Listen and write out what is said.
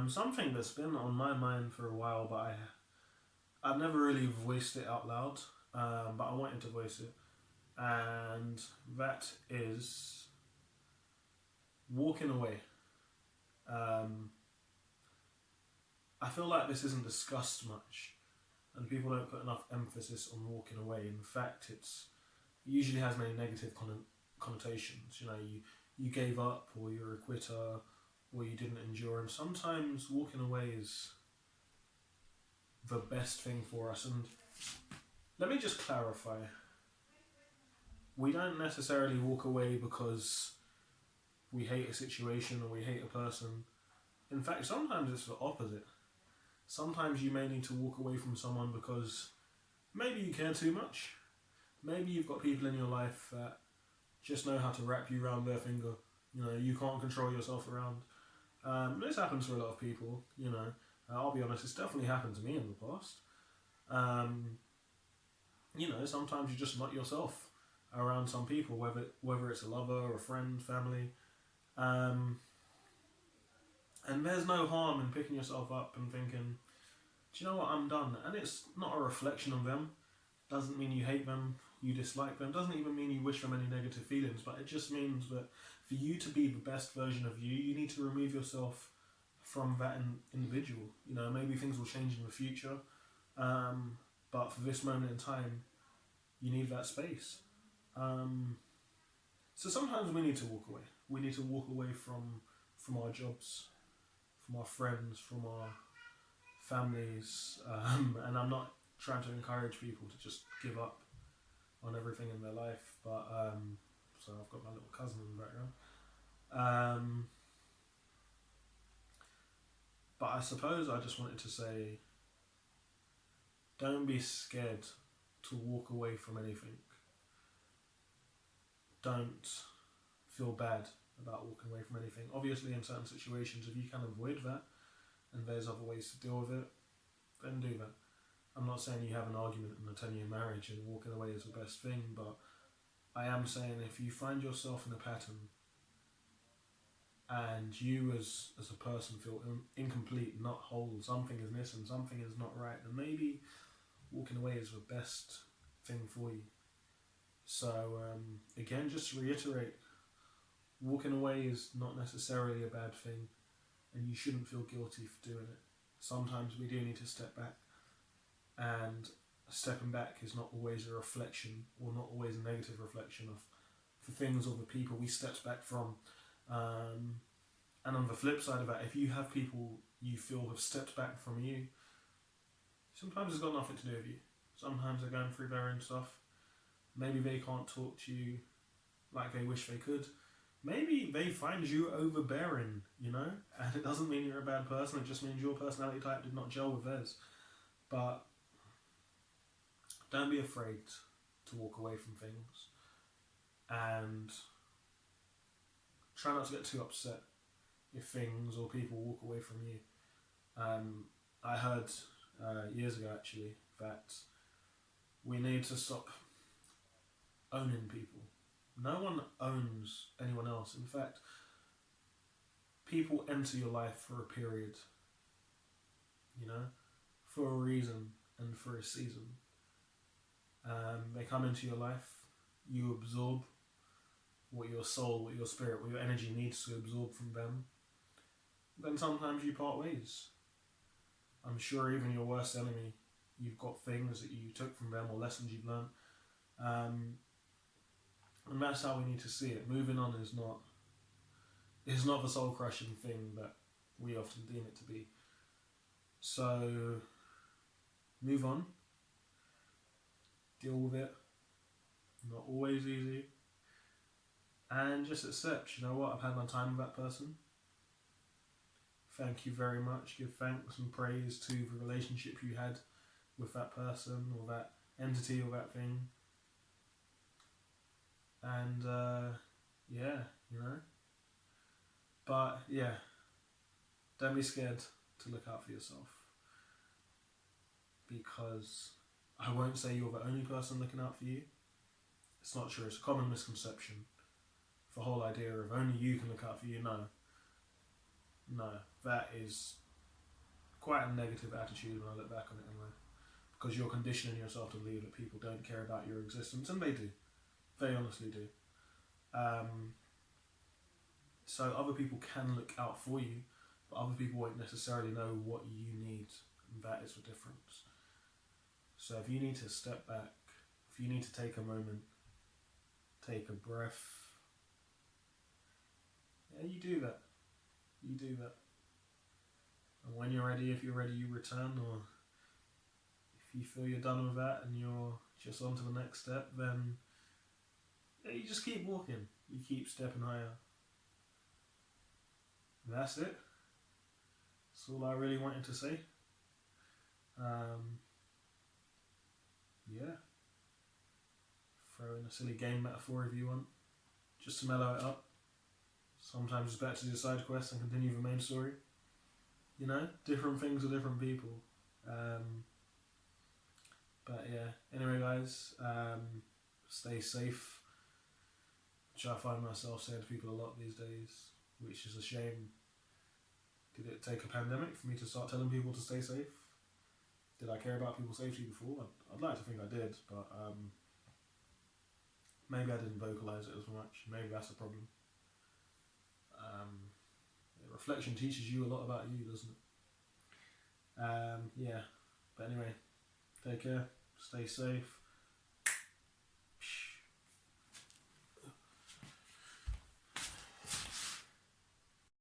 Something that's been on my mind for a while, but I've never really voiced it out loud. But I wanted to voice it, and that is walking away. Um, I feel like this isn't discussed much, and people don't put enough emphasis on walking away. In fact, it usually has many negative connotations. You know, you gave up, or you're a quitter, or you didn't endure. And sometimes walking away is the best thing for us. And let me just clarify: we don't necessarily walk away because we hate a situation or we hate a person. In fact, sometimes it's the opposite. Sometimes you may need to walk away from someone because maybe you care too much. Maybe you've got people in your life that just know how to wrap you around their finger. You know, you can't control yourself around. This happens for a lot of people, you know. I'll be honest, it's definitely happened to me in the past. You know, sometimes you're just not yourself around some people, whether it's a lover or a friend, family. And there's no harm in picking yourself up and thinking, do you know what, I'm done. And it's not a reflection on them. Doesn't mean you hate them, you dislike them. Doesn't even mean you wish them any negative feelings. But it just means that for you to be the best version of you, you need to remove yourself from that individual. You know, maybe things will change in the future. But for this moment in time, you need that space. So sometimes we need to walk away. We need to walk away from our jobs, from our friends, from our families. And I'm not trying to encourage people to just give up on everything in their life. But so I've got my little cousin in the background. But I suppose I just wanted to say, don't be scared to walk away from anything. Don't feel bad about walking away from anything. Obviously, in certain situations, if you can avoid that and there's other ways to deal with it, then do that. I'm not saying you have an argument in a 10-year marriage and walking away is the best thing, but I am saying if you find yourself in a pattern and you as a person feel incomplete, not whole, something is missing, something is not right, then maybe walking away is the best thing for you. So again, just to reiterate, walking away is not necessarily a bad thing, and you shouldn't feel guilty for doing it. Sometimes we do need to step back, and stepping back is not always a reflection, or not always a negative reflection of the things or the people we stepped back from. And on the flip side of that, if you have people you feel have stepped back from you, sometimes it's got nothing to do with you. Sometimes they're going through their own stuff. Maybe they can't talk to you like they wish they could. Maybe they find you overbearing, you know? And it doesn't mean you're a bad person, it just means your personality type did not gel with theirs. But don't be afraid to walk away from things. And try not to get too upset if things or people walk away from you. I heard years ago actually that we need to stop owning people. No one owns anyone else. In fact, people enter your life for a period, you know, for a reason and for a season. They come into your life, you absorb what your soul, what your spirit, what your energy needs to absorb from them. Then sometimes you part ways. I'm sure even your worst enemy, you've got things that you took from them or lessons you've learned. And that's how we need to see it. Moving on is not the soul crushing thing that we often deem it to be. So move on. Deal with it. Not always easy. And just accept, you know what, I've had my time with that person. Thank you very much. Give thanks and praise to the relationship you had with that person or that entity or that thing. And yeah, you know. But yeah, don't be scared to look out for yourself. Because I won't say you're the only person looking out for you. It's not true. It's a common misconception. The whole idea of only you can look out for you. No, that is quite a negative attitude when I look back on it anyway, because you're conditioning yourself to believe that people don't care about your existence, and they do. They honestly do. So other people can look out for you, but other people won't necessarily know what you need, and that is the difference. So if you need to step back, if you need to take a moment, take a breath, yeah, you do that. You do that. And when you're ready, if you're ready, you return, or if you feel you're done with that and you're just on to the next step, then yeah, you just keep walking. You keep stepping higher. And that's it. That's all I really wanted to say. Yeah. Throw in a silly game metaphor if you want, just to mellow it up. Sometimes it's better to do a side quest and continue the main story. You know, different things with different people. But yeah, anyway guys, stay safe, which I find myself saying to people a lot these days, which is a shame. Did it take a pandemic for me to start telling people to stay safe? Did I care about people's safety before? I'd like to think I did, but maybe I didn't vocalise it as much. Maybe that's the problem. Reflection teaches you a lot about you, doesn't it? Yeah. But anyway, take care, stay safe.